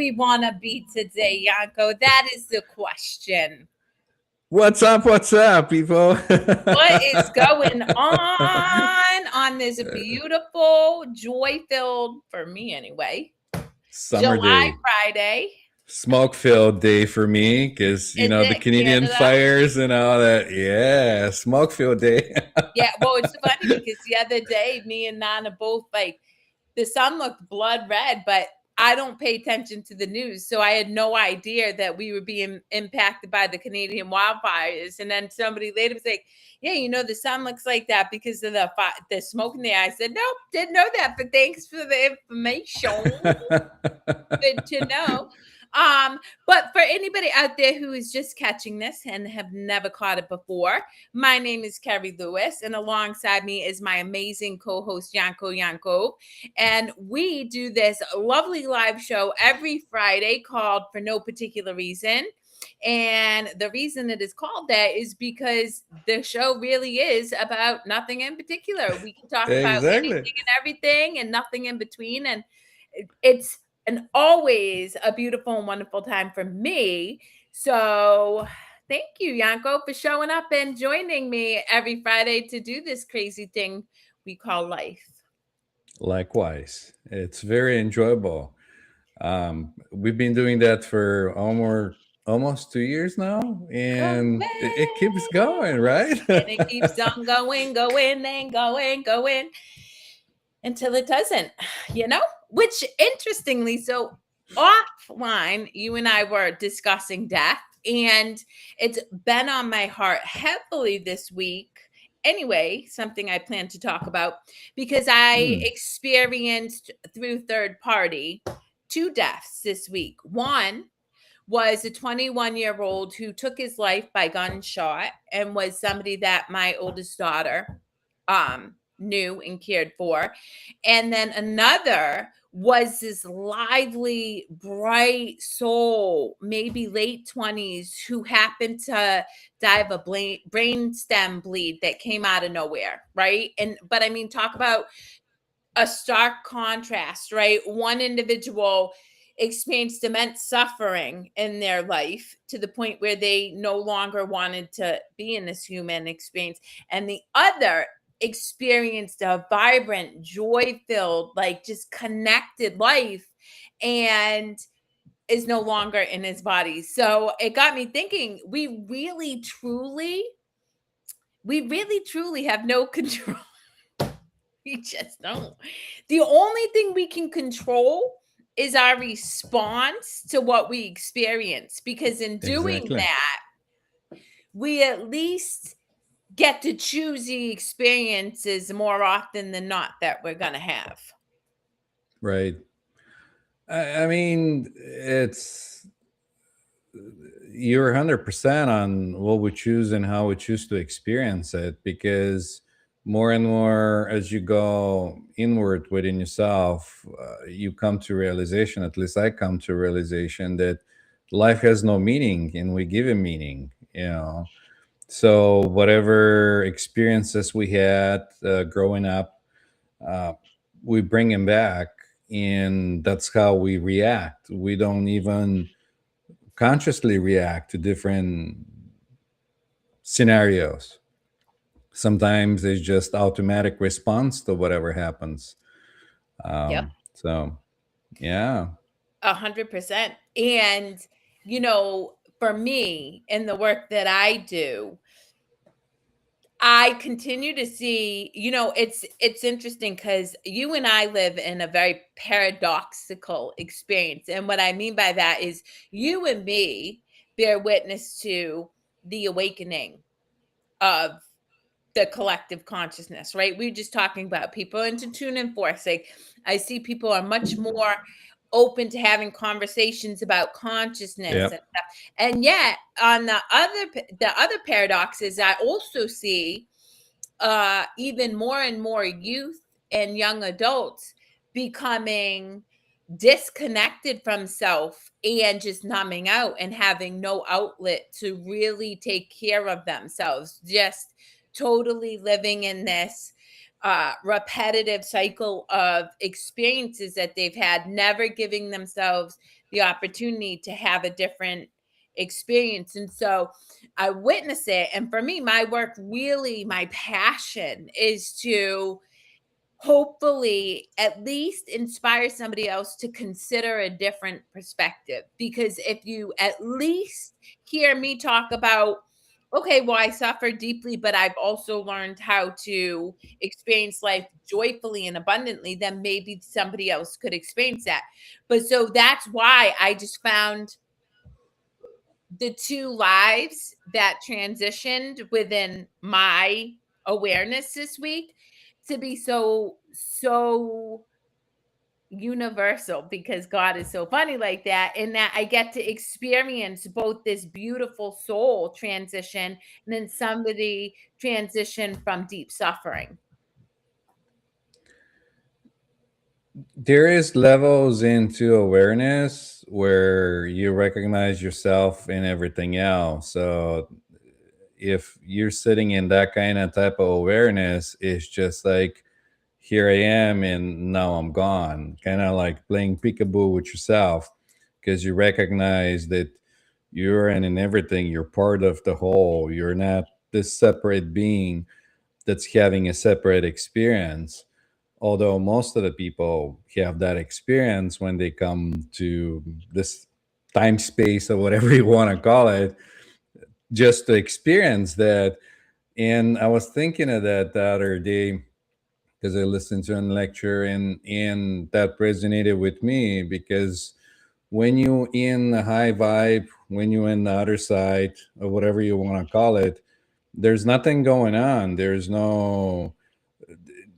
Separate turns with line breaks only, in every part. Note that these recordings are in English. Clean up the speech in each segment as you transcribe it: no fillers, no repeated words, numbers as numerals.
we want to be today, Yanko? That is the question.
What's up? What's up, people?
What is going on this beautiful, joy-filled, for me anyway,
Summer
July
day,
Friday?
smoke-filled day for me, because
Is
the
it
Canadian
Canada?
fires and all that. Yeah, smoke-filled day.
Yeah, well, it's funny because the other day, me and Nana both the sun looked blood red, but I don't pay attention to the news. So I had no idea that we were being impacted by the Canadian wildfires. And then somebody later was like, yeah, the sun looks like that because of the smoke in the air. I said, nope, didn't know that, but thanks for the information. Good to know. But for anybody out there who is just catching this and have never caught it before, my name is Kerri Lewis, and alongside me is my amazing co-host Yanko. And we do this lovely live show every Friday called For No Particular Reason. And the reason it is called that is because the show really is about nothing in particular. We can talk about anything
Exactly.
and everything and nothing in between. And it's always a beautiful and wonderful time for me. So thank you, Yanko, for showing up and joining me every Friday to do this crazy thing we call life.
Likewise, it's very enjoyable. We've been doing that for almost 2 years now, and it keeps going, right?
And it keeps on going and going until it doesn't, which interestingly, so offline, you and I were discussing death, and it's been on my heart heavily this week. Anyway, something I plan to talk about because I experienced through third party 2 deaths this week. One was a 21-year-old who took his life by gunshot and was somebody that my oldest daughter knew and cared for. And then another was this lively, bright soul, maybe late 20s, who happened to die of a brain stem bleed that came out of nowhere, right? But I mean, talk about a stark contrast, right? One individual experienced immense suffering in their life to the point where they no longer wanted to be in this human experience, and the other experienced a vibrant, joy-filled, just connected life and is no longer in his body. So it got me thinking, we really truly have no control. We just don't. The only thing we can control is our response to what we experience, because in doing
Exactly.
that, we at least get to choose the experiences more often than not that we're going to have.
Right. I mean, you're 100% on what we choose and how we choose to experience it, because more and more as you go inward within yourself, you come to realization, at least I come to realization, that life has no meaning and we give it meaning. So whatever experiences we had growing up, uh, we bring them back, and that's how we react. We don't even consciously react to different scenarios. Sometimes it's just automatic response to whatever happens.
Yep.
So yeah.
100%. And, for me, in the work that I do, I continue to see, it's interesting because you and I live in a very paradoxical experience. And what I mean by that is you and me bear witness to the awakening of the collective consciousness, right? We're just talking about people into tune and force. I see people are much more open to having conversations about consciousness and
Yep.
stuff. And yet, on the other paradox is I also see even more and more youth and young adults becoming disconnected from self and just numbing out and having no outlet to really take care of themselves, just totally living in this repetitive cycle of experiences that they've had, never giving themselves the opportunity to have a different experience. And so I witness it. And for me, my work, really, my passion is to hopefully at least inspire somebody else to consider a different perspective. Because if you at least hear me talk about, okay, well, I suffer deeply, but I've also learned how to experience life joyfully and abundantly, then maybe somebody else could experience that. But so that's why I just found the two lives that transitioned within my awareness this week to be so universal, because God is so funny like that, in that I get to experience both this beautiful soul transition and then somebody transition from deep suffering.
There is levels into awareness where you recognize yourself in everything else. So if you're sitting in that kind of type of awareness, it's just like, here I am and now I'm gone, kind of like playing peekaboo with yourself, because you recognize that you're in everything, you're part of the whole, you're not this separate being that's having a separate experience. Although most of the people have that experience when they come to this time space or whatever you want to call it, just to experience that. And I was thinking of that the other day because I listened to a lecture, and that resonated with me, because when you in the high vibe, when you in the other side or whatever you want to call it, there's nothing going on. There's no,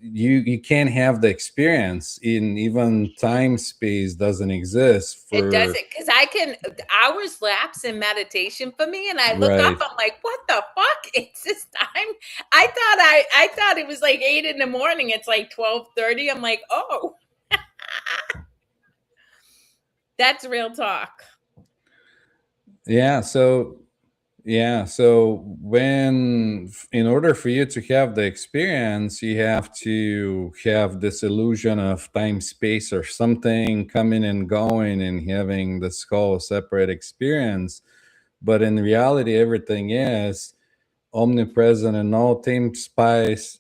you can't have the experience. In even time space doesn't exist
It
for,
doesn't, because I can hours lapse in meditation for me, and I look up,
right.
I'm like, what the fuck? It's this time. I thought it was like 8 in the morning. It's like 12:30. I'm like, oh, that's real talk.
Yeah, so when, in order for you to have the experience, you have to have this illusion of time space or something coming and going and having this whole separate experience. But in reality, everything is omnipresent in all time space,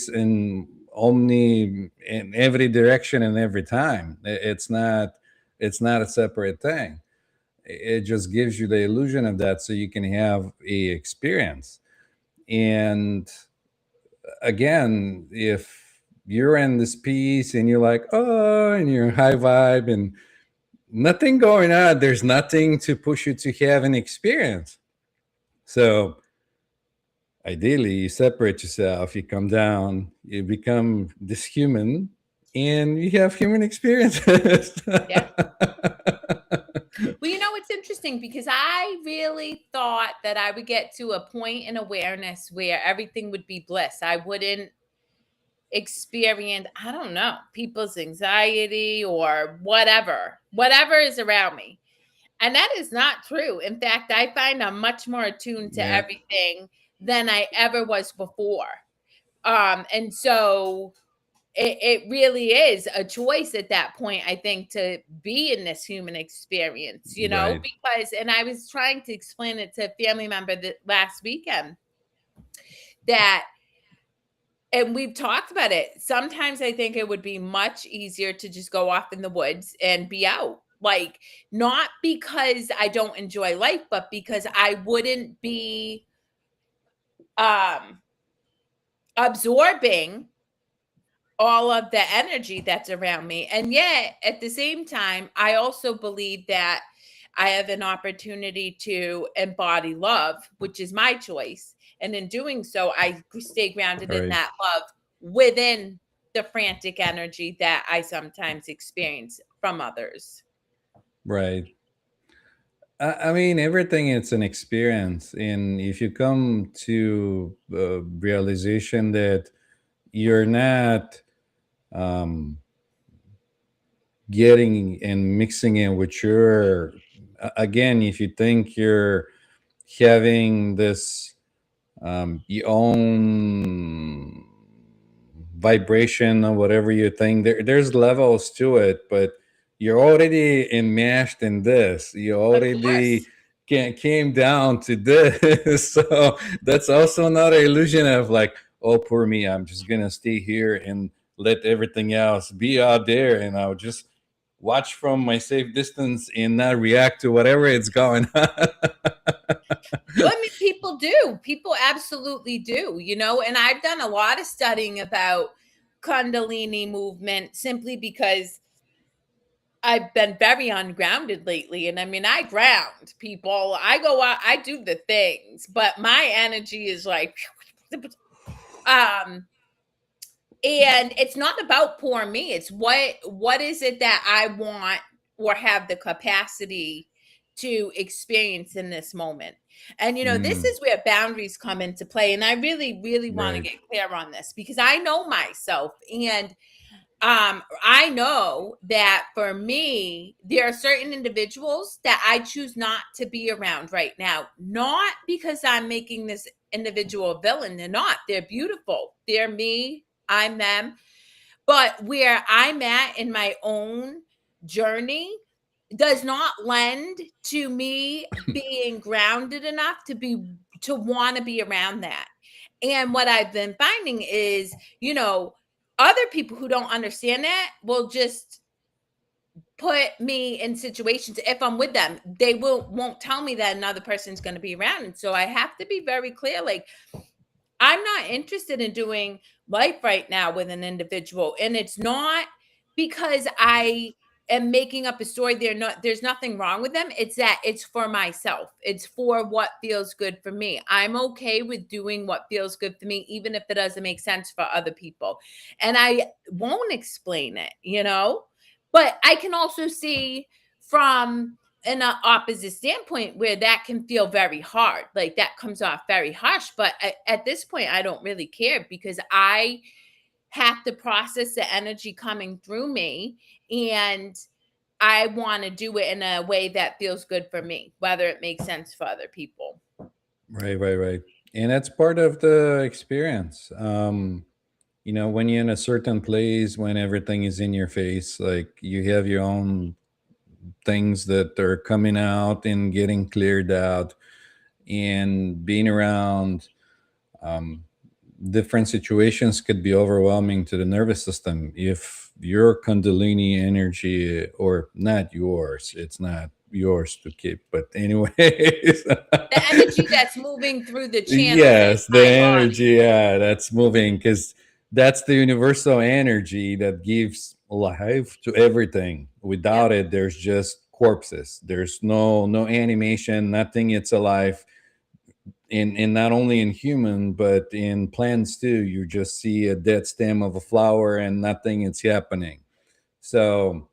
and omni in every direction and every time. It's not a separate thing. It just gives you the illusion of that so you can have a experience. And again, if you're in this piece and you're like, oh, and you're high vibe and nothing going on, there's nothing to push you to have an experience. So ideally, you separate yourself, you come down, you become this human, and you have human experiences.
Yeah. Well, it's interesting because I really thought that I would get to a point in awareness where everything would be bliss. I wouldn't experience, I don't know, people's anxiety or whatever is around me. And that is not true. In fact, I find I'm much more attuned to
Yeah,
everything than I ever was before. And so it really is a choice at that point, I think, to be in this human experience,
right,
because, and I was trying to explain it to a family member that last weekend, that, and we've talked about it. Sometimes I think it would be much easier to just go off in the woods and be out. Like, not because I don't enjoy life, but because I wouldn't be um absorbing all of the energy that's around me. And yet, at the same time, I also believe that I have an opportunity to embody love, which is my choice. And in doing so, I stay grounded in
right,
that love within the frantic energy that I sometimes experience from others.
right. I mean, everything it's an experience, and if you come to realization that you're not um, getting and mixing it with your, again, if you think you're having this your own vibration or whatever you think. There's levels to it, but you're already enmeshed in this. You
Of
already
course.
came down to this. So that's also another illusion of like, oh, poor me. I'm just gonna stay here and let everything else be out there, and I'll just watch from my safe distance and not react to whatever it's going on.
Well, I mean, people do. People absolutely do, and I've done a lot of studying about Kundalini movement simply because I've been very ungrounded lately. And I mean, I ground people. I go out, I do the things, but my energy is like, um, and it's not about poor me. It's what is it that I want or have the capacity to experience in this moment. And this
Mm,
is where boundaries come into play. And I really, really want to
right.
get clear on this because I know myself. And I know that for me, there are certain individuals that I choose not to be around right now, not because I'm making this individual a villain. They're not. They're beautiful. They're me. I'm them. But where I'm at in my own journey does not lend to me being grounded enough to want to be around that. And what I've been finding is, other people who don't understand that will just put me in situations. If I'm with them, they won't tell me that another person's going to be around. And so I have to be very clear, like, I'm not interested in doing life right now with an individual. And it's not because I am making up a story. There's nothing wrong with them. It's that it's for myself. It's for what feels good for me. I'm okay with doing what feels good for me, even if it doesn't make sense for other people. And I won't explain it. But I can also see from an opposite standpoint where that can feel very hard, like that comes off very harsh, but at this point I don't really care because I have to process the energy coming through me, and I want to do it in a way that feels good for me, whether it makes sense for other people.
Right, right, right. And that's part of the experience. When you're in a certain place, when everything is in your face, like you have your own things that are coming out and getting cleared out, and being around um, different situations could be overwhelming to the nervous system if your Kundalini energy, or not yours, it's not yours to keep, but anyways.
The energy that's moving through the channels in
Yes, the
my body.
energy, yeah, that's moving, because that's the universal energy that gives life to everything.
Yep.
Without it, there's just corpses. There's no animation, nothing. It's alive. In not only in human but in plants too. You just see a dead stem of a flower and nothing is happening. So,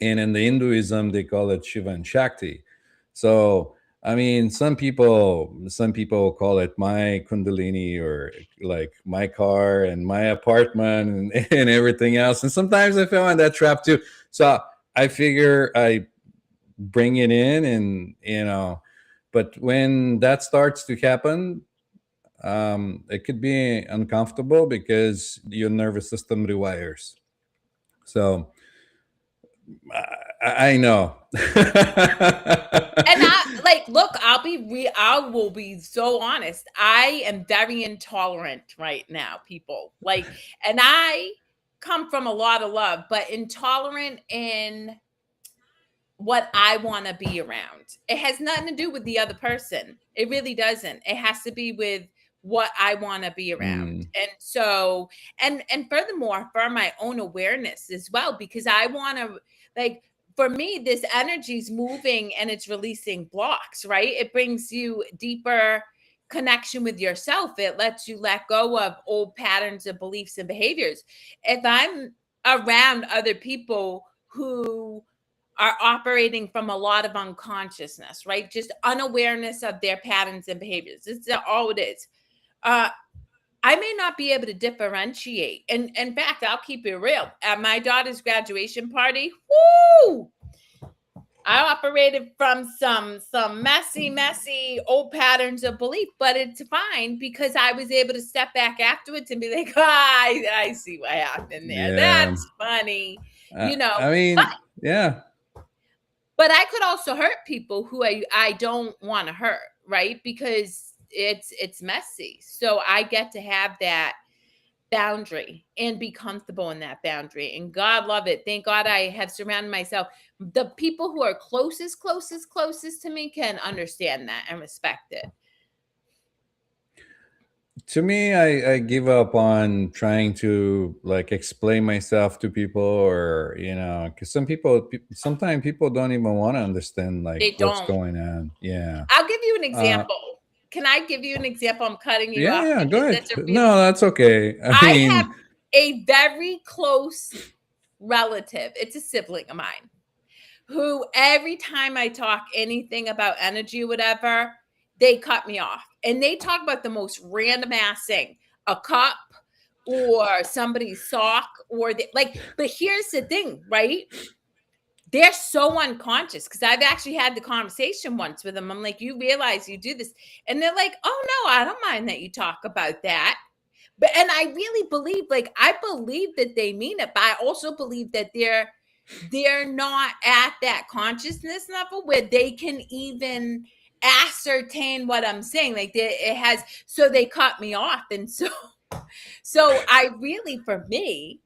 and in the Hinduism they call it Shiva and Shakti. So I mean, some people call it my Kundalini, or like my car and my apartment, and everything else. And sometimes I fell in that trap too. So I figure I bring it in, and but when that starts to happen, it could be uncomfortable because your nervous system rewires. So I know.
And I like, look, I will be so honest. I am very intolerant right now, people. Like, and I come from a lot of love, but intolerant in what I want to be around. It has nothing to do with the other person. It really doesn't. It has to be with what I want to be around.
Mm,
And so, and furthermore, for my own awareness as well, because I want to, like, for me, this energy is moving and it's releasing blocks, right? It brings you deeper connection with yourself. It lets you let go of old patterns of beliefs and behaviors. If I'm around other people who are operating from a lot of unconsciousness, right? Just unawareness of their patterns and behaviors. This is all it is. Uh, I may not be able to differentiate. And in fact, I'll keep it real. At my daughter's graduation party, whoo! I operated from some messy old patterns of belief, but it's fine because I was able to step back afterwards and be like, I see what happened there.
Yeah.
That's funny, you know.
I
But
mean, yeah.
but I could also hurt people who I don't want to hurt, right? Because it's messy. So I get to have that boundary and be comfortable in that boundary. And God love it. Thank God I have surrounded myself. The people who are closest to me can understand that and respect it.
To me, I give up on trying to like explain myself to people, or because sometimes people don't even want to understand like
They
what's
don't.
going on. Yeah.
I'll give you an
uh
example. Can I give you an example? I'm cutting you
yeah,
off
yeah, go
because
ahead.
that's a really
No, that's okay. I
I have
mean,
a very close relative. It's a sibling of mine who every time I talk anything about energy or whatever, they cut me off. And they talk about the most random ass thing, a cup or somebody's sock but here's the thing, right? They're so unconscious because I've actually had the conversation once with them. I'm like, you realize you do this? And they're like, oh no, I don't mind that you talk about that. But and I really believe, like, I believe that they mean it, but I also believe that they're not at that consciousness level where they can even ascertain what I'm saying. Like it has, so they cut me off. And so I really, for me,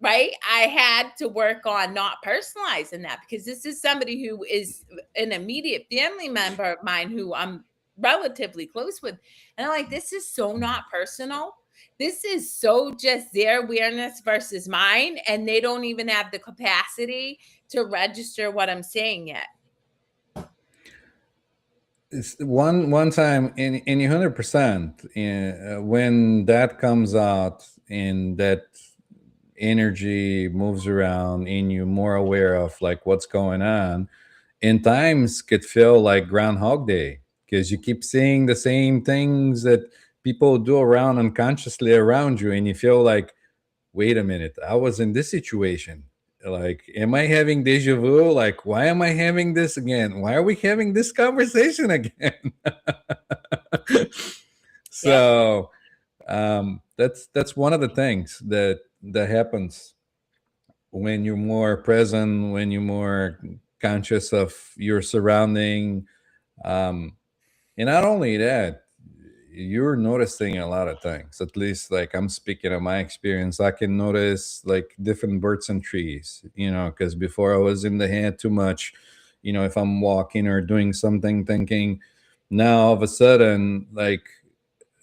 right, I had to work on not personalizing that because this is somebody who is an immediate family member of mine who I'm relatively close with. And I'm like, this is so not personal. This is so just their awareness versus mine. And they don't even have the capacity to register what I'm saying yet.
it's one time in 100%, when that comes out and that energy moves around and you're more aware of like what's going on, and times could feel like Groundhog Day because you keep seeing the same things that people do around unconsciously around you, and you feel like, wait a minute, I was in this situation. Like, am I having deja vu? Like, why am I having this again? Why are we having this conversation again?
Yep.
So that's one of the things that happens when you're more present, when you're more conscious of your surrounding. um, and not only that, you're noticing a lot of things. At least, like, I'm speaking of my experience, I can notice like different birds and trees, because before I was in the head too much, if I'm walking or doing something, thinking. Now all of a sudden, like,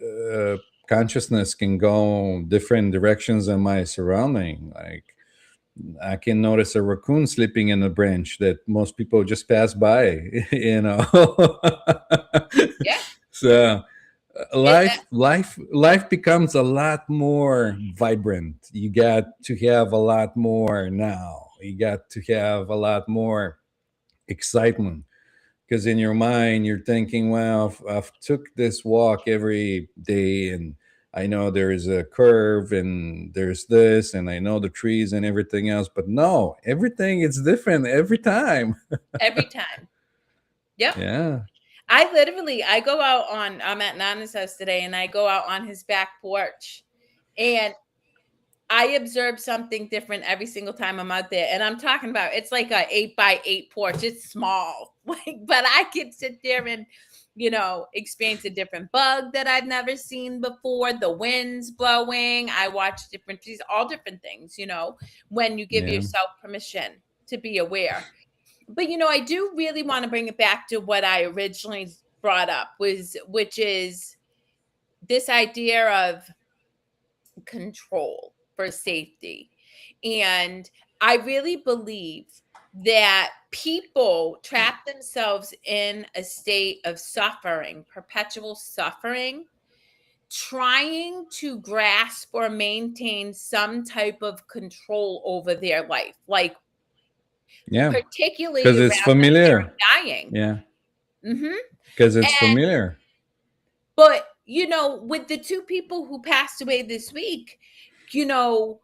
uh, consciousness can go different directions in my surrounding. Like, I can notice a raccoon sleeping in a branch that most people just pass by,
Yeah.
So
It,
life becomes a lot more vibrant. You got to have a lot more now. You got to have a lot more excitement, because in your mind you're thinking, well, I've took this walk every day, and I know there is a curve and there's this, and I know the trees and everything else, but no, everything is different every time.
every time. Yep.
Yeah.
I go out I'm at Nana's house today and I go out on his back porch and I observe something different every single time I'm out there. And I'm talking about, it's like a 8x8 porch. It's small, like, but I could sit there and, experience a different bug that I've never seen before. The wind's blowing. I watch different trees, all different things, when you give
Yeah.
yourself permission to be aware. But I do really want to bring it back to what I originally brought up which is this idea of control for safety. And I really believe that people trap themselves in a state of suffering, perpetual suffering, trying to grasp or maintain some type of control over their life, like
Yeah, because
particularly
it's
around the fear
familiar.
of dying.
Yeah,
Hmm.
because it's familiar.
But, with the two people who passed away this week, you know,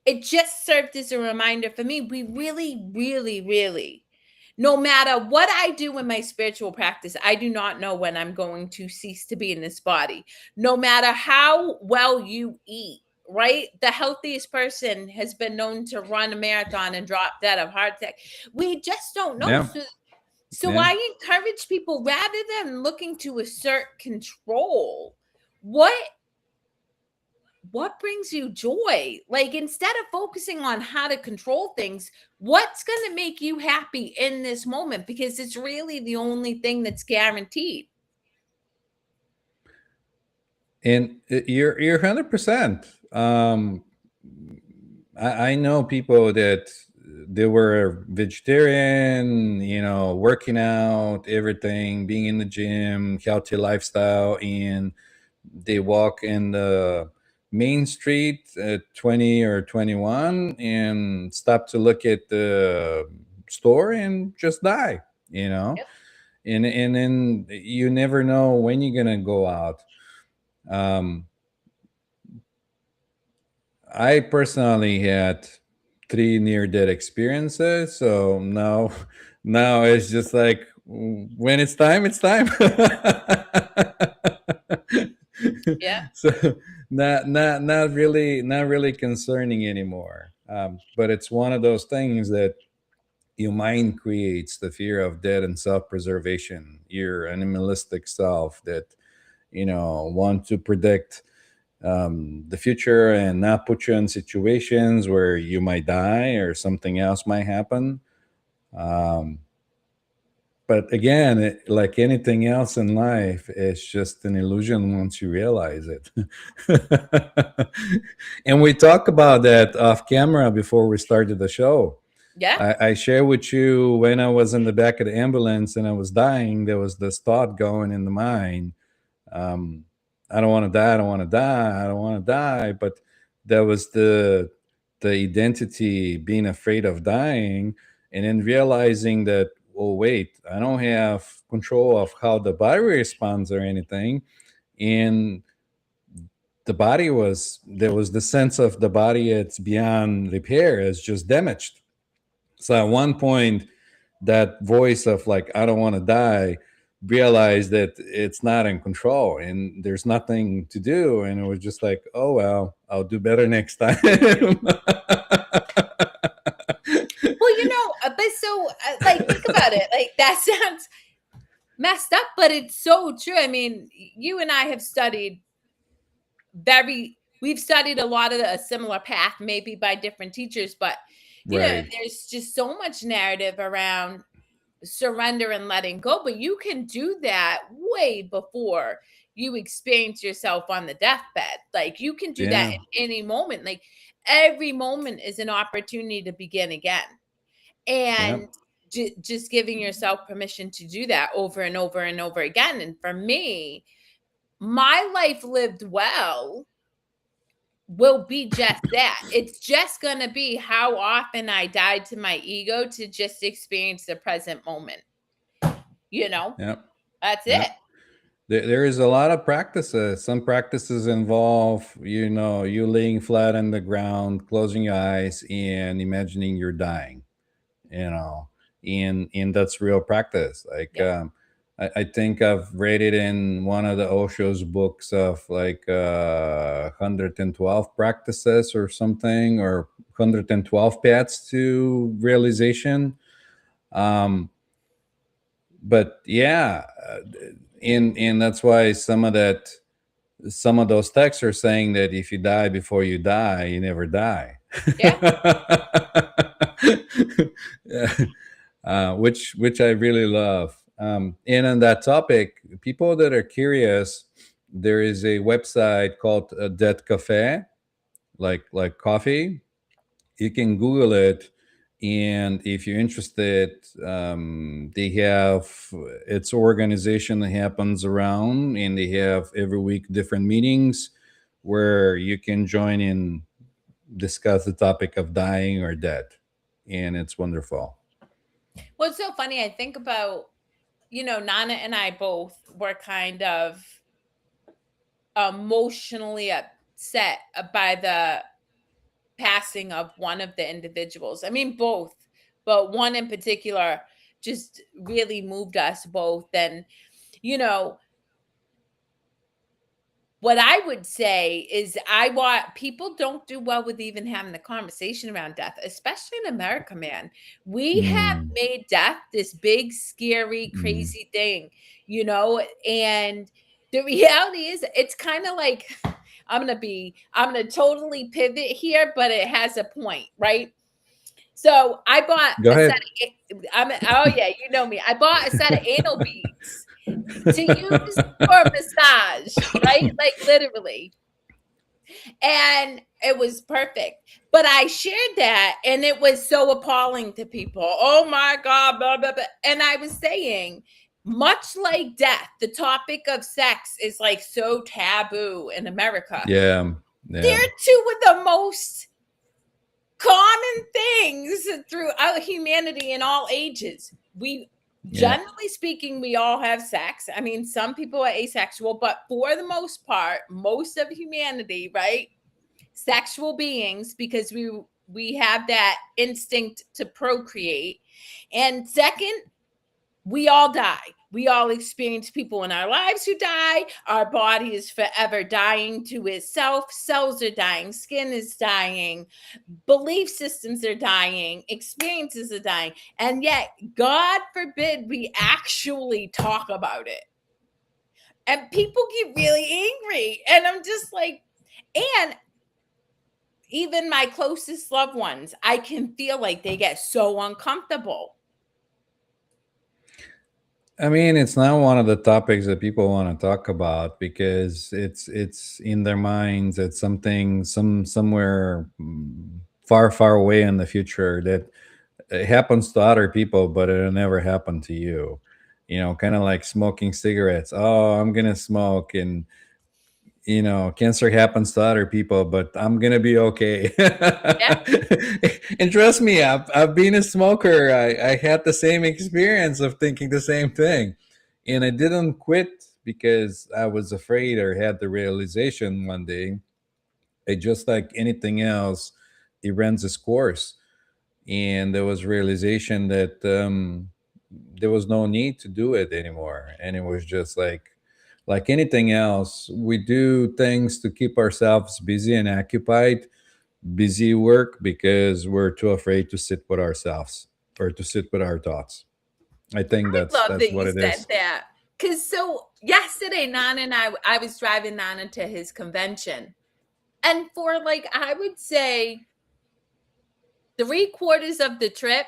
it just served as a reminder for me. We really, really, really No matter what I do in my spiritual practice, I do not know when I'm going to cease to be in this body. No matter how well you eat, right? The healthiest person has been known to run a marathon and drop dead of heart attack. We just don't know.
Yeah.
So
Yeah.
I encourage people, rather than looking to assert control, what brings you joy? Like, instead of focusing on how to control things, what's going to make you happy in this moment? Because it's really the only thing that's guaranteed.
And you're 100%. I know people that they were vegetarian, working out, everything, being in the gym, healthy lifestyle, and they walk in the main street at 20 or 21 and stop to look at the store and just die, you know?
Yep.
And then you never know when you're gonna go out. Um, I personally had three near death experiences, so now now it's just like when it's time, it's time.
Yeah.
So not really concerning anymore. But it's one of those things that your mind creates the fear of death and self-preservation. Your animalistic self that want to predict the future and not put you in situations where you might die or something else might happen. Um, but again, like anything else in life, it's just an illusion once you realize it. And we talked about that off camera before we started the show.
Yeah.
I share with you when I was in the back of the ambulance and I was dying, there was this thought going in the mind. um, I don't want to die. I don't want to die. I don't want to die. But that was the identity being afraid of dying, and then realizing that, oh wait, I don't have control of how the body responds or anything. And the body was there was the sense of the body, it's beyond repair, it's just damaged. So at one point, that voice of like, I don't want to die, realized that it's not in control and there's nothing to do. And it was just like, oh, well, I'll do better next time.
Well, but so, like, think about it. Like, that sounds messed up, but it's so true. I mean, you and I have studied we've studied a lot of a similar path, maybe by different teachers, but
Right.
there's just so much narrative around surrender and letting go, but you can do that way before you experience yourself on the deathbed. Like, you can do that
Yeah.
in any moment. Like, every moment is an opportunity to begin again. And
Yep.
just giving yourself permission to do that over and over and over again. And for me, my life lived well will be just that. It's just going to be how often I died to my ego to just experience the present moment. You know,
Yep.
that's it.
Yep. There is a lot of practices. Some practices involve, you laying flat on the ground, closing your eyes, and imagining you're dying. You know, and that's real practice. Like,
Yep.
I think I've read it in one of the Osho's books of like 112 practices or something, or 112 paths to realization. Um, but yeah, and that's why some of those texts are saying that if you die before you die, you never die.
Yeah.
Yeah. Which I really love. And on that topic, people that are curious, there is a website called Dead Cafe, like coffee. You can Google it, and if you're interested, they have it's organization that happens around, and they have every week different meetings where you can join in, discuss the topic of dying or dead, and it's wonderful.
Well, it's so funny. I think about, Nana and I both were kind of emotionally upset by the passing of one of the individuals. I mean, both, but one in particular just really moved us both. And, you know, what I would say is I want people don't do well with even having the conversation around death, especially in America, man. We have
Mm,
made death this big, scary,
mm.
crazy thing, and the reality is it's kind of like I'm gonna totally pivot here, but it has a point, right? So I bought
Go
a set
ahead.
of oh yeah, you know me. I bought a set of anal beads to use for massage, right? Like literally. And it was perfect. But I shared that and it was so appalling to people. Oh my God, blah, blah, blah. And I was saying, much like death, the topic of sex is like so taboo in America.
Yeah,
They're
yeah,
two of the most common things throughout humanity in all ages. We
yeah.
generally speaking, we all have sex. I mean, some people are asexual, but for the most part, most of humanity, right? Sexual beings, because we have that instinct to procreate. And second, we all die. We all experience people in our lives who die. Our body is forever dying to itself. Cells are dying. Skin is dying. Belief systems are dying. Experiences are dying. And yet, God forbid we actually talk about it. And people get really angry. And I'm just like, and even my closest loved ones, I can feel like they get so uncomfortable.
I mean, it's not one of the topics that people want to talk about because it's in their minds. It's something somewhere far far away in the future that it happens to other people, but it'll never happen to you. Kind of like smoking cigarettes. Oh, I'm gonna smoke, and cancer happens to other people, but I'm gonna be okay.
Yeah.
And trust me, I've been a smoker. I had the same experience of thinking the same thing, and I didn't quit because I was afraid or had the realization one day. I just like anything else, it runs its course, and there was realization that there was no need to do it anymore, and it was just like anything else, we do things to keep ourselves busy and occupied, busy work, because we're too afraid to sit with ourselves or to sit with our thoughts. I think
I love
that's
that
what
you
it
said
is.
that. Because so yesterday, Nana and I was driving Nana to his convention. And for like, I would say 3/4 of the trip,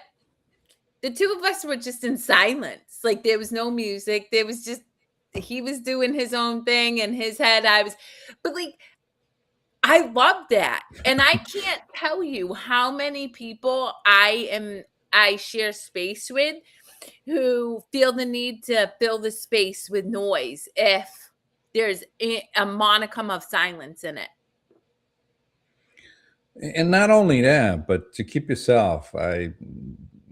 the two of us were just in silence. Like there was no music. There was just, he was doing his own thing in his head. But like, I love that. And I can't tell you how many people I share space with who feel the need to fill the space with noise if there's a monicum of silence in it.
And not only that, but to keep yourself. I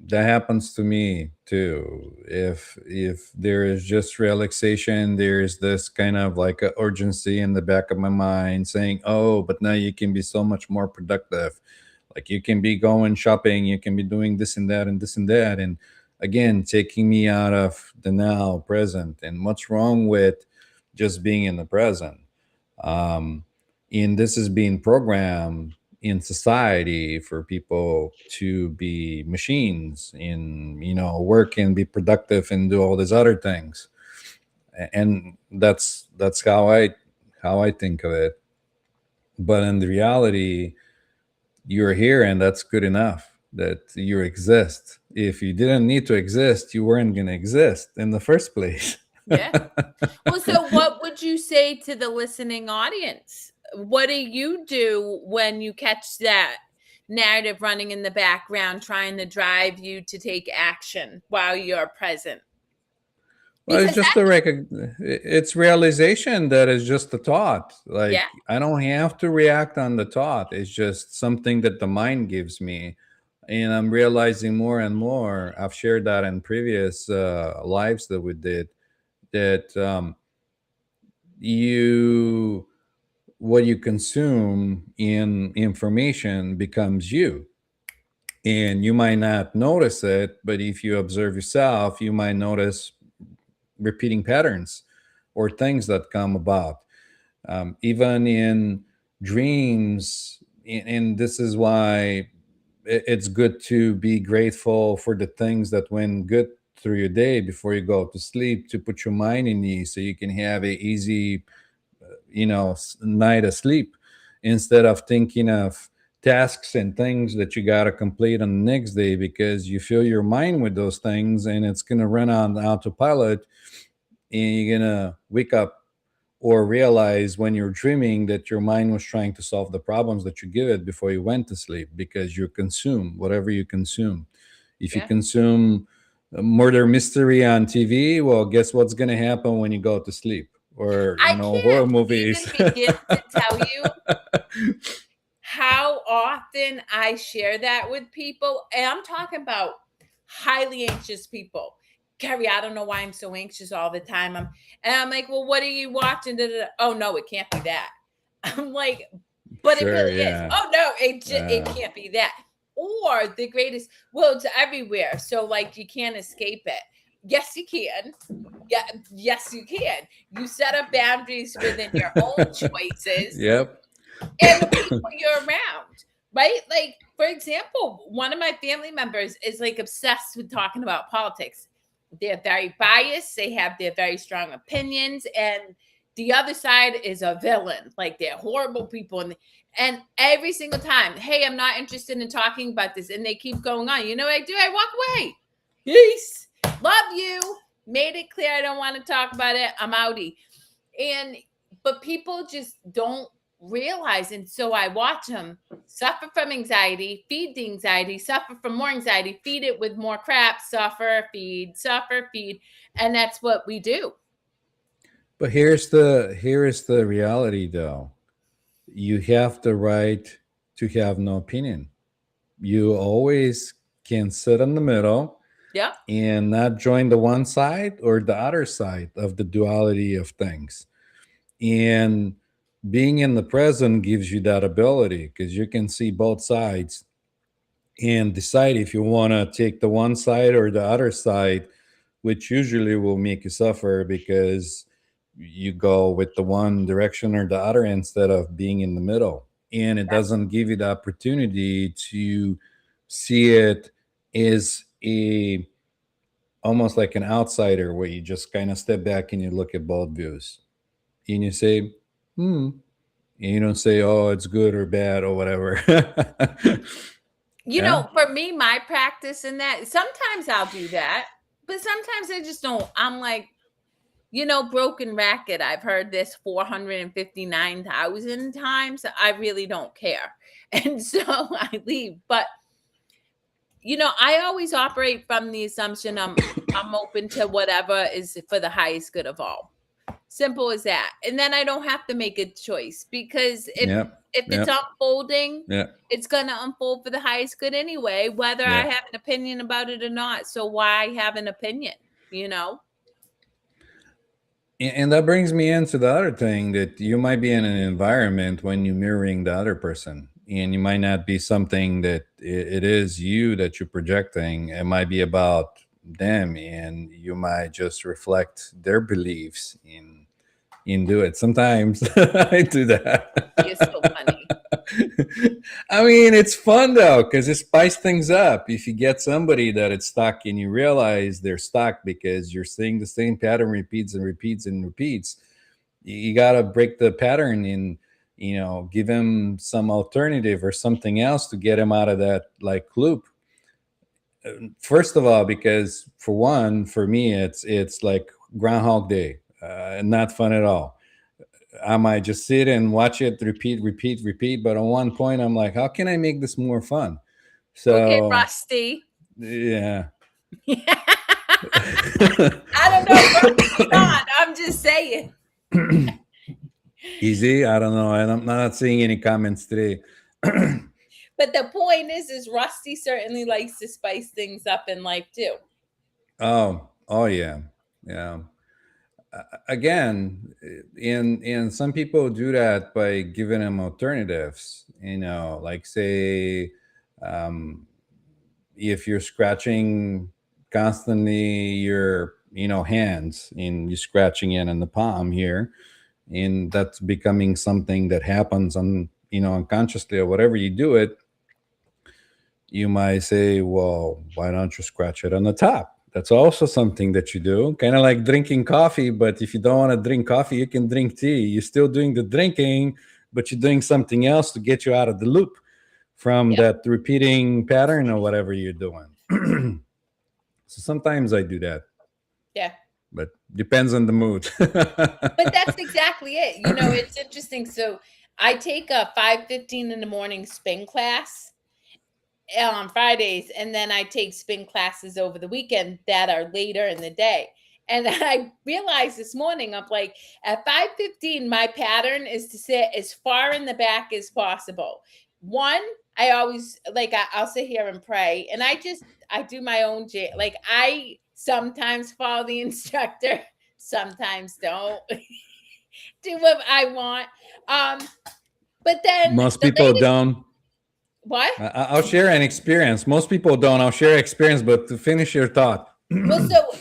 That happens to me too. If there is just relaxation, there's this kind of like a urgency in the back of my mind saying, "Oh, but now you can be so much more productive. Like you can be going shopping, you can be doing this and that and this and that." And again, taking me out of the now present. And what's wrong with just being in the present? Um, and this is being programmed in society for people to be machines in work and be productive and do all these other things. And that's how I think of it. But in the reality, you're here, and that's good enough that you exist. If you didn't need to exist, you weren't going to exist in the first place.
Yeah. Well, so what would you say to the listening audience? What do you do when you catch that narrative running in the background trying to drive you to take action while you're present?
Well, it's
Because
just
that,
it's realization that it's just a thought.
yeah,
Like I don't have to react on the thought. It's just something that the mind gives me, and I'm realizing more and more. I've shared that in previous lives that we did. That you what you consume in information becomes you. And you might not notice it, but if you observe yourself, you might notice repeating patterns or things that come about. Even in dreams, and this is why it's good to be grateful for the things that went good through your day before you go to sleep, to put your mind in ease so you can have a easy night of sleep, instead of thinking of tasks and things that you got to complete on the next day, because you fill your mind with those things and it's going to run on autopilot, and you're going to wake up or realize when you're dreaming that your mind was trying to solve the problems that you give it before you went to sleep, because you consume whatever you consume. If you
Yeah.
consume murder mystery on TV, well, guess what's going to happen when you go to sleep? Or,
I
horror
can't even
movies.
begin to tell you how often I share that with people. And I'm talking about highly anxious people. Kerri, I don't know why I'm so anxious all the time. And I'm like, well, what are you watching? Da, da, da. Oh no, it can't be that. I'm like, but it
Sure,
really is.
yeah.
Oh no, it can't be that. Or the greatest, well, it's everywhere. So like you can't escape it. Yes, you can. Yeah, yes, you can. You set up boundaries within your own choices
Yep.
and the people you're around, right? Like, for example, one of my family members is like obsessed with talking about politics. They're very biased, they have their very strong opinions, and the other side is a villain. Like, they're horrible people. And every single time, hey, I'm not interested in talking about this. And they keep going on. You know what I do? I walk away. Peace. Love you. Made it clear I don't want to talk about it. I'm outie. And but people just don't realize, and so I watch them suffer from anxiety, feed the anxiety, suffer from more anxiety, feed it with more crap, suffer, feed, and that's what we do.
But here is the reality though. You have the right to have no opinion. You always can sit in the middle
Yep.
and not join the one side or the other side of the duality of things. And being in the present gives you that ability, because you can see both sides and decide if you want to take the one side or the other side, which usually will make you suffer because you go with the one direction or the other instead of being in the middle. And it doesn't give you the opportunity to see it as a almost like an outsider, where you just kind of step back and you look at both views and you say, hmm. And you don't say, oh, it's good or bad or whatever.
You
Yeah.
know, for me, my practice in that, sometimes I'll do that, but sometimes I just don't. I'm like, broken racket. I've heard this 459,000 times. I really don't care. And so I leave. But I always operate from the assumption I'm open to whatever is for the highest good of all. Simple as that. And then I don't have to make a choice, because
Yep.
if it's
Yep.
unfolding,
Yep.
it's going to unfold for the highest good anyway, whether I
Yep.
have an opinion about it or not. So why have an opinion, you know?
And that brings me into the other thing, that you might be in an environment when you're mirroring the other person, and you might not be something that it is you that you're projecting. It might be about them, and you might just reflect their beliefs in do it. Sometimes I do
You're so
that.
funny.
I mean, it's fun though, because it spices things up. If you get somebody that it's stuck and you realize they're stuck because you're seeing the same pattern repeats and repeats and repeats, you got to break the pattern and give him some alternative or something else to get him out of that like loop. First of all, because for one, for me, it's like Groundhog Day, not fun at all. I might just sit and watch it repeat, repeat, repeat. But on one point, I'm like, how can I make this more fun?
Okay,
So,
Rusty.
yeah.
I don't know, Rusty not. I'm just saying.
Easy. I don't know. And I'm not seeing any comments today.
But the point is Rusty certainly likes to spice things up in life too.
Oh yeah, yeah. Again, and some people do that by giving them alternatives. Like say, um, if you're scratching constantly your hands, and you're scratching it in the palm here, and that's becoming something that happens on unconsciously, or whatever you do it, you might say, well, why don't you scratch it on the top? That's also something that you do, kind of like drinking coffee. But if you don't want to drink coffee, you can drink tea. You're still doing the drinking, but you're doing something else to get you out of the loop from
Yep.
that repeating pattern or whatever you're doing. So sometimes I do that,
Yeah.
but depends on the mood.
But that's exactly it. It's interesting. So I take a 5:15 in the morning spin class on Fridays, and then I take spin classes over the weekend that are later in the day. And I realized this morning, I'm like, at 5:15, my pattern is to sit as far in the back as possible. One, I always like I'll sit here and pray, and I do my own like I sometimes follow the instructor, sometimes don't do what I want. But then
Most
the
people
lady,
don't.
what?
I'll share an experience. Most people don't. I'll share experience, but to finish your thought.
Well, so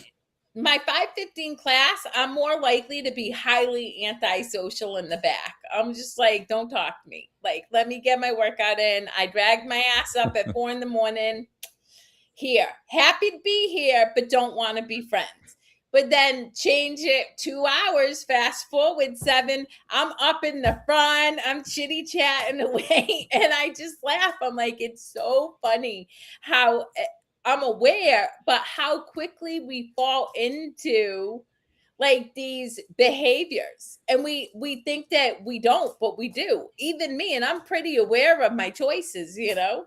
my 5:15 class, I'm more likely to be highly antisocial in the back. I'm just like, don't talk to me. Like, let me get my workout in. I dragged my ass up at 4 in the morning. Here, happy to be here, but don't want to be friends. But then change it 2 hours, fast forward 7. I'm up in the front, I'm chitty chatting away, and I just laugh. I'm like, it's so funny how I'm aware, but how quickly we fall into like these behaviors, and we think that we don't, but we do. Even me, and I'm pretty aware of my choices.
Yeah.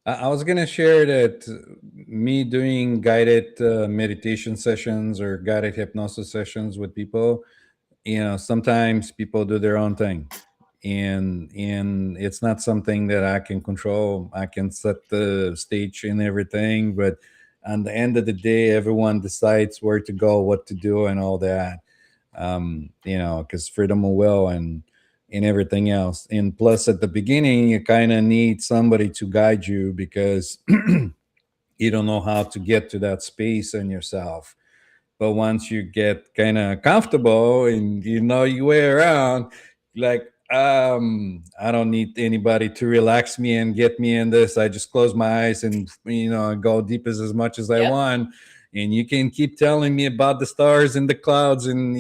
I was going to share that me doing guided meditation sessions or guided hypnosis sessions with people, sometimes people do their own thing. And it's not something that I can control. I can set the stage and everything, but on the end of the day, everyone decides where to go, what to do, and all that. Because freedom of will and everything else. And plus, at the beginning, you kind of need somebody to guide you, because you don't know how to get to that space in yourself. But once you get kind of comfortable and you know your way around, like, I don't need anybody to relax me and get me in this. I just close my eyes and go deep as much as I
Yep.
want. And you can keep telling me about the stars and the clouds and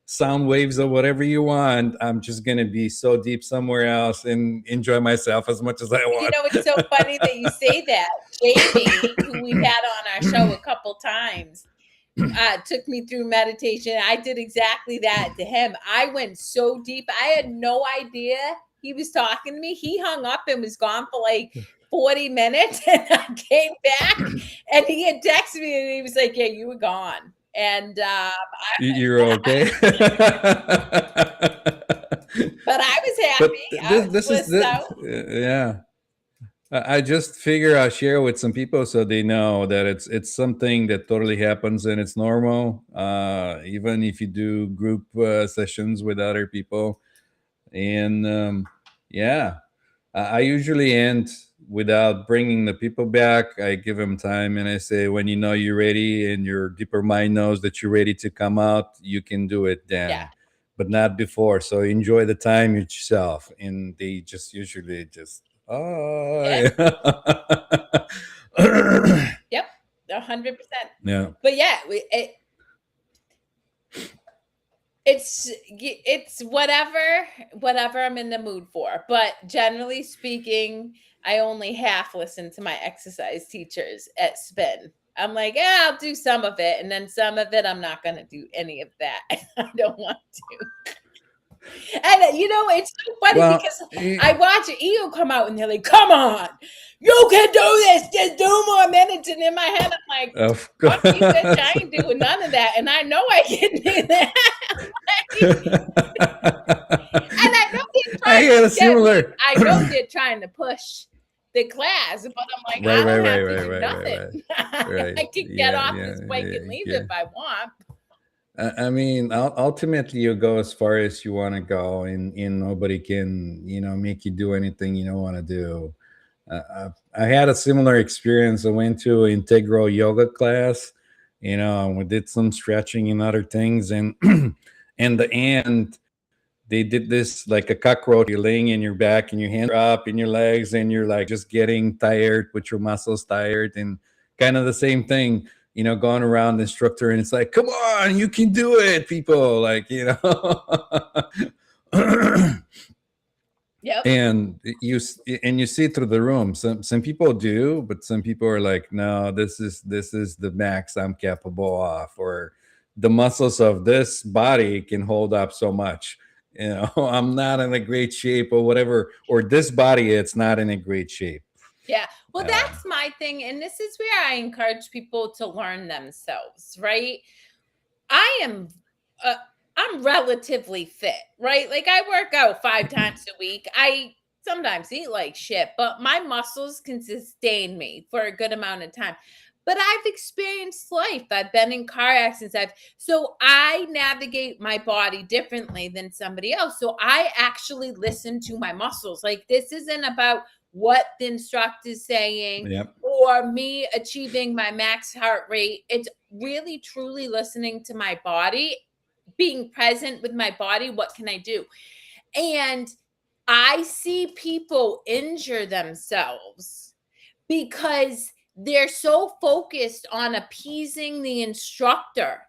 sound waves or whatever you want. I'm just gonna be so deep somewhere else and enjoy myself as much as I want.
It's so funny that you say that. Jamie, who we've had on our show a couple times, took me through meditation. I did exactly that to him. I went so deep. I had no idea he was talking to me. He hung up and was gone for like 40 minutes. And I came back and he had texted me and he was like, yeah, you were gone. And
You're okay.
but I was
But
happy. I
this
was
this is
blissed
the
out.
yeah. I just figure I'll share with some people so they know that it's something that totally happens and it's normal. Even if you do group sessions with other people, and yeah, I usually end without bringing the people back. I give them time and I say, when you know you're ready and your deeper mind knows that you're ready to come out, you can do it
Yeah.
then, but not before. So enjoy the time yourself. And they just usually just,
Yeah.
oh,
Yep. 100%.
yeah.
But yeah, it's whatever I'm in the mood for. But generally speaking, I only half listen to my exercise teachers at spin. I'm like, yeah, I'll do some of it, and then some of it I'm not going to do any of that. I don't want to. And it's so funny
Well,
because I watch an ego come out and they're like, come on, you can do this, just 2 more minutes. And in my head, I'm like,
of
fuck you, bitch, I
course.
ain't doing none of that. And I know I can do that. And I know they're
I
trying
had a
to get me.
similar.
I know they're trying to push the class, but I'm like,
Right,
I
right,
don't
right,
have to
right,
do
right, right,
nothing.
right. Right.
I can get
Yeah,
off
yeah,
this bike
yeah,
and leave
yeah.
if I want.
I mean, ultimately, you go as far as you want to go, and nobody can, make you do anything you don't want to do. I had a similar experience. I went to an integral yoga class, and we did some stretching and other things, and in the end, they did this like a cockroach. You're laying in your back, and your hands are up in your legs, and you're like just getting tired with your muscles tired, and kind of the same thing. Going around the instructor, and it's like, come on, you can do it, people. Like,
Yep.
and you see through the room. Some people do, but some people are like, no, this is the max I'm capable of, or the muscles of this body can hold up so much. I'm not in a great shape, or whatever, or this body, it's not in a great shape.
Yeah. Well,
um,
that's my thing. And this is where I encourage people to learn themselves, right? I am uh, I'm relatively fit, right? Like I work out 5 times a week. I sometimes eat like shit, but my muscles can sustain me for a good amount of time. But I've experienced life. I've been in car accidents. So I navigate my body differently than somebody else. So I actually listen to my muscles. Like this isn't about what the instructor's saying
yep.
or me achieving my max heart rate. It's really truly listening to my body, being present with my body. What can I do? And I see people injure themselves because they're so focused on appeasing the instructor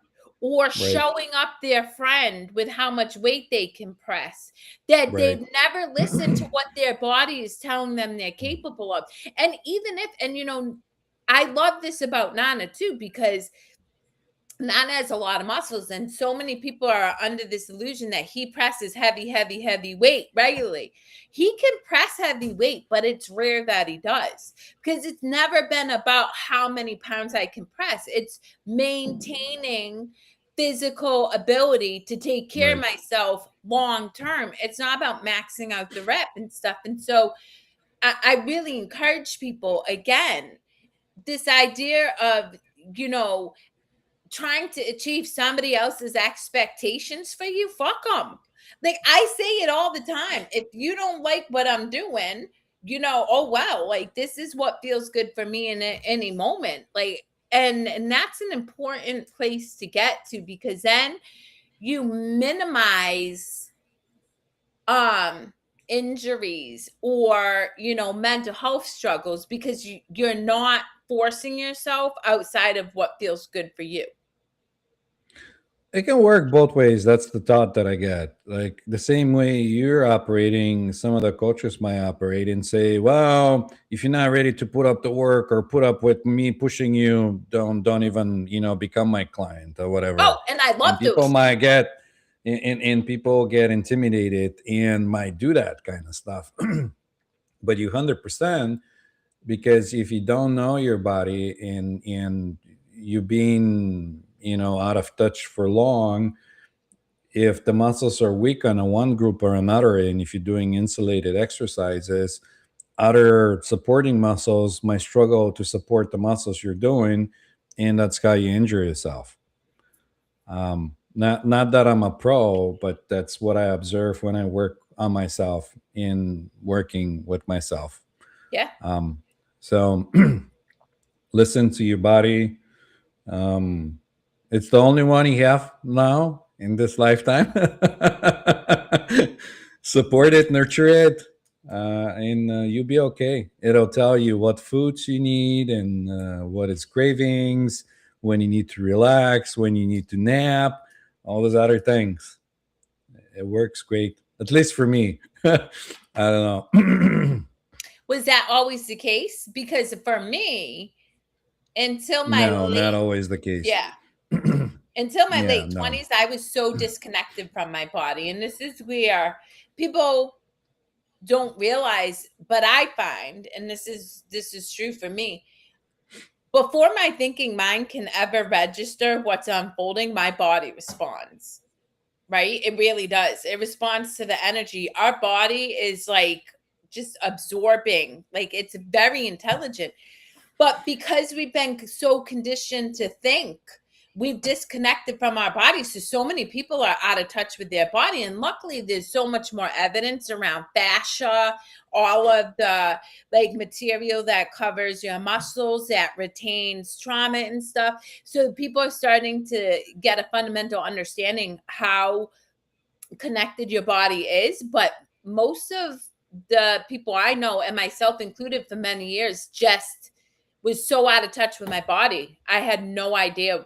or
Right.
showing up their friend with how much weight they can press that
Right.
they've never listened to what their body is telling them they're capable of. And even if, and I love this about Nana too, because Nana has a lot of muscles, and so many people are under this illusion that he presses heavy, heavy, heavy weight regularly. He can press heavy weight, but it's rare that he does because it's never been about how many pounds I can press. It's maintaining physical ability to take care of
Right.
myself long term. It's not about maxing out the rep and stuff. And so I really encourage people again, this idea of, trying to achieve somebody else's expectations for you, fuck them. Like I say it all the time. If you don't like what I'm doing, oh well, like this is what feels good for me in any moment. Like, and that's an important place to get to because then you minimize injuries or mental health struggles because you're not forcing yourself outside of what feels good for you.
It can work both ways. That's the thought that I get. Like the same way you're operating, some of the coaches might operate and say, "Well, if you're not ready to put up the work or put up with me pushing you, don't even become my client or
Oh,
whatever."
and I
And
love
people
those.
might get and people get intimidated and might do that kind of stuff. But you 100%, because if you don't know your body and you being out of touch for long, if the muscles are weak on a one group or another, and if you're doing insulated exercises, other supporting muscles might struggle to support the muscles you're doing, and that's how you injure yourself. Not that I'm a pro, but that's what I observe when I work on myself in working with myself.
Yeah.
So listen to your body. Um, it's the only one you have now in this lifetime. Support it, nurture it, and you'll be okay. It'll tell you what foods you need and what its cravings, when you need to relax, when you need to nap, all those other things. It works great, at least for me. I don't know.
Was that always the case? Because for me, until my
No, not
late,
always the case.
yeah, until my
Yeah,
late
no.
20s, I was so disconnected from my body. And this is where people don't realize, but I find, and this is true for me, before my thinking mind can ever register what's unfolding, my body responds. Right? It really does. It responds to the energy. Our body is like just absorbing, like it's very intelligent. But because we've been so conditioned to think we've disconnected from our bodies. So many people are out of touch with their body. And luckily, there's so much more evidence around fascia, all of the like material that covers your muscles, that retains trauma and stuff. So people are starting to get a fundamental understanding how connected your body is. But most of the people I know, and myself included for many years, just was so out of touch with my body. I had no idea,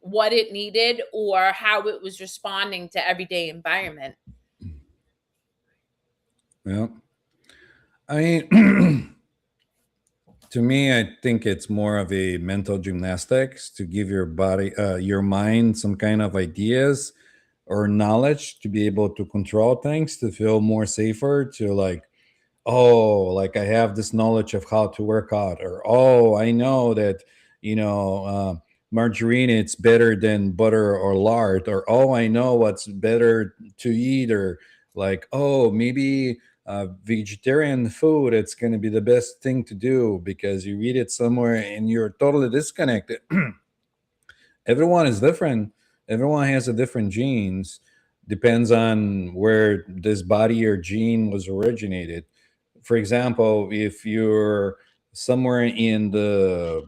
what it needed or how it was responding to everyday environment.
Yeah. I mean, to me, I think it's more of a mental gymnastics to give your body, your mind, some kind of ideas or knowledge to be able to control things, to feel more safer, to like, oh, like I have this knowledge of how to work out, or oh, I know that margarine it's better than butter or lard, or oh, I know what's better to eat, or like oh, maybe vegetarian food it's going to be the best thing to do because you read it somewhere and you're totally disconnected. Everyone is different. Everyone has a different genes. Depends on where this body or gene was originated. For example, if you're somewhere in the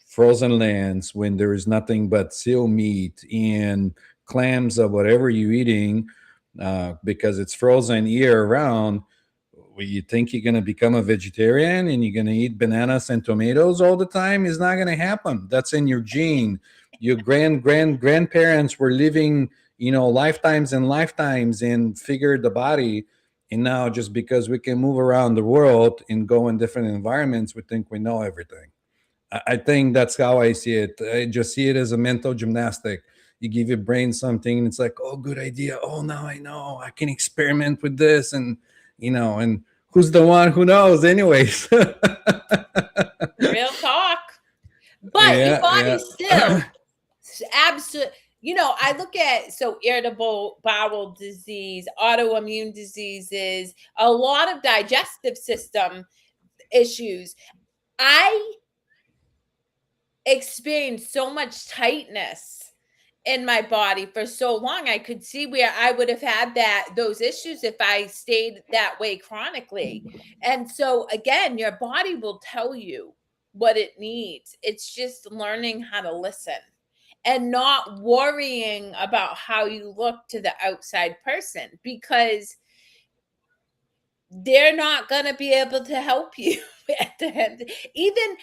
frozen lands when there is nothing but seal meat and clams or whatever you're eating, because it's frozen year round, you think you're going to become a vegetarian and you're going to eat bananas and tomatoes all the time? Is not going to happen. That's in your gene. Your grandparents were living lifetimes and lifetimes and figured the body. And now just because we can move around the world and go in different environments, we think we know everything. I think that's how I see it. I just see it as a mental gymnastic. You give your brain something and it's like, oh, good idea. Oh, now I know I can experiment with this. And who's the one who knows anyways?
Real talk. But your
Yeah,
body
yeah.
still absolutely, I look at irritable bowel disease, autoimmune diseases, a lot of digestive system issues. I experienced so much tightness in my body for so long. I could see where I would have had those issues if I stayed that way chronically. And so again, your body will tell you what it needs. It's just learning how to listen and not worrying about how you look to the outside person, because they're not going to be able to help you at the end. Even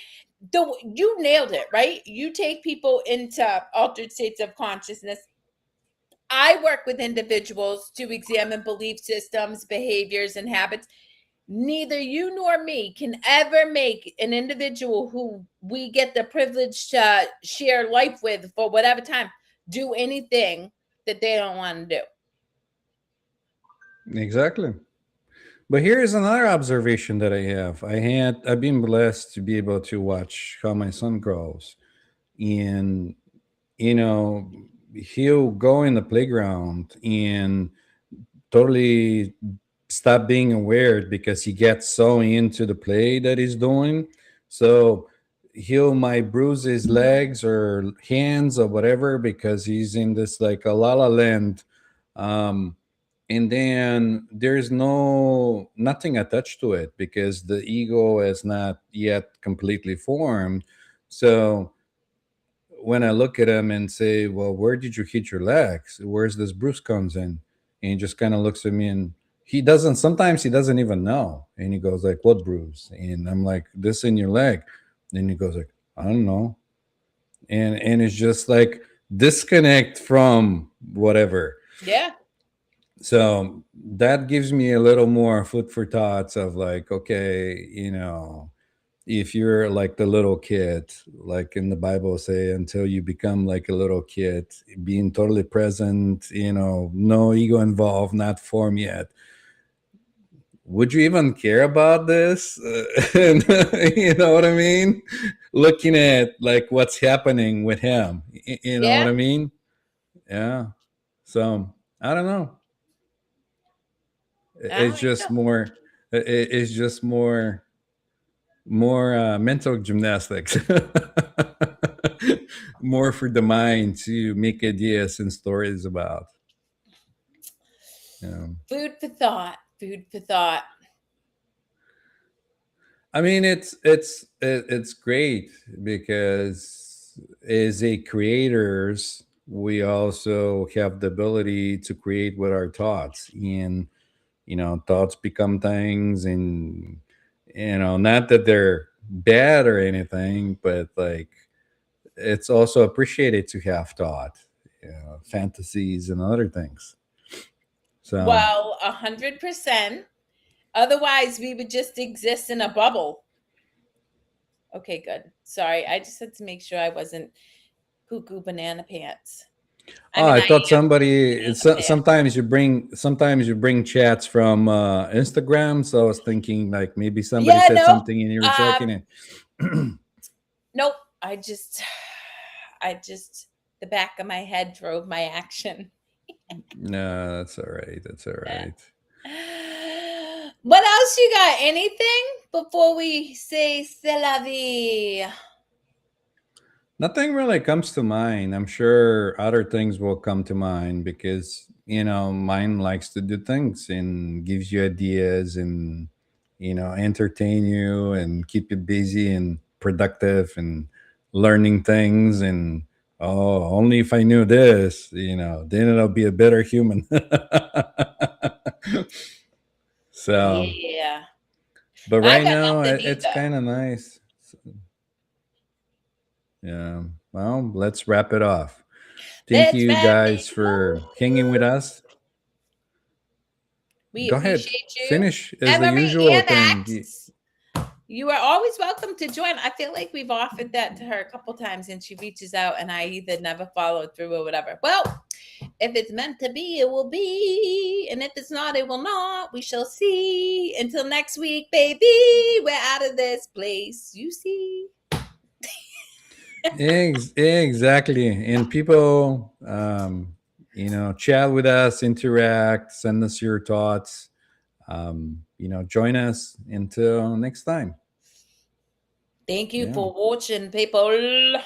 though you nailed it, right? You take people into altered states of consciousness. I work with individuals to examine belief systems, behaviors, and habits. Neither you nor me can ever make an individual who we get the privilege to share life with for whatever time do anything that they don't want to do.
Exactly. But here's another observation that I have. I've been blessed to be able to watch how my son grows. And you know, he'll go in the playground and totally stop being aware because he gets so into the play that he's doing. So he'll might bruise his legs or hands or whatever because he's in this like a la la land. Um, and then there's nothing attached to it because the ego is not yet completely formed. So when I look at him and say, "Well, where did you hit your legs? Where's this bruise comes in?" And he just kind of looks at me and he doesn't. Sometimes he doesn't even know, and he goes like, "What bruise?" And I'm like, "This in your leg." And he goes like, "I don't know." And it's just like disconnect from whatever.
Yeah.
So that gives me a little more food for thoughts of like, okay, if you're like the little kid, like in the Bible say, until you become like a little kid, being totally present, no ego involved, not formed yet. Would you even care about this? And, you know what I mean? Looking at like what's happening with him, you know what
Yeah.
I mean? Yeah. So I don't know.
I
It's
don't
just
know.
more. It's just more mental gymnastics. More for the mind to make ideas and stories about. Yeah.
Food for thought. Food for thought.
I mean, it's great because as a creators, we also have the ability to create with our thoughts, and thoughts become things, and not that they're bad or anything, but like it's also appreciated to have thought, fantasies and other things. So,
Well, 100%. Otherwise, we would just exist in a bubble. Okay, good. Sorry, I just had to make sure I wasn't cuckoo banana pants. I
oh,
mean,
I
I
thought
am
somebody.
banana pants.
Sometimes you bring chats from Instagram. So I was thinking like maybe somebody
Yeah,
said
no.
something and you were checking
Um,
it.
nope. I just, the back of my head drove my action.
No, that's all right. That's all right.
What else you got? Anything before we say c'est la vie?
Nothing really comes to mind. I'm sure other things will come to mind because mind likes to do things and gives you ideas and entertain you and keep you busy and productive and learning things, and oh, only if I knew this, then I'll be a better human. So,
Yeah.
but
I
right
got
now
nothing
it's
either.
kind of nice. Yeah. Well, let's wrap it off. Thank
Let's
you
wrap
guys
it
for hanging with
up.
us.
We
Go ahead.
appreciate you.
Finish as the
Emery
usual
and
thing.
Max, you are always welcome to join. I feel like we've offered that to her a couple times and she reaches out and I either never followed through or whatever. Well, if it's meant to be, it will be. And if it's not, it will not. We shall see. Until next week, baby, we're out of this place. You see.
Exactly. And people, chat with us, interact, send us your thoughts. Join us until next time.
Thank you
Yeah.
for watching, people.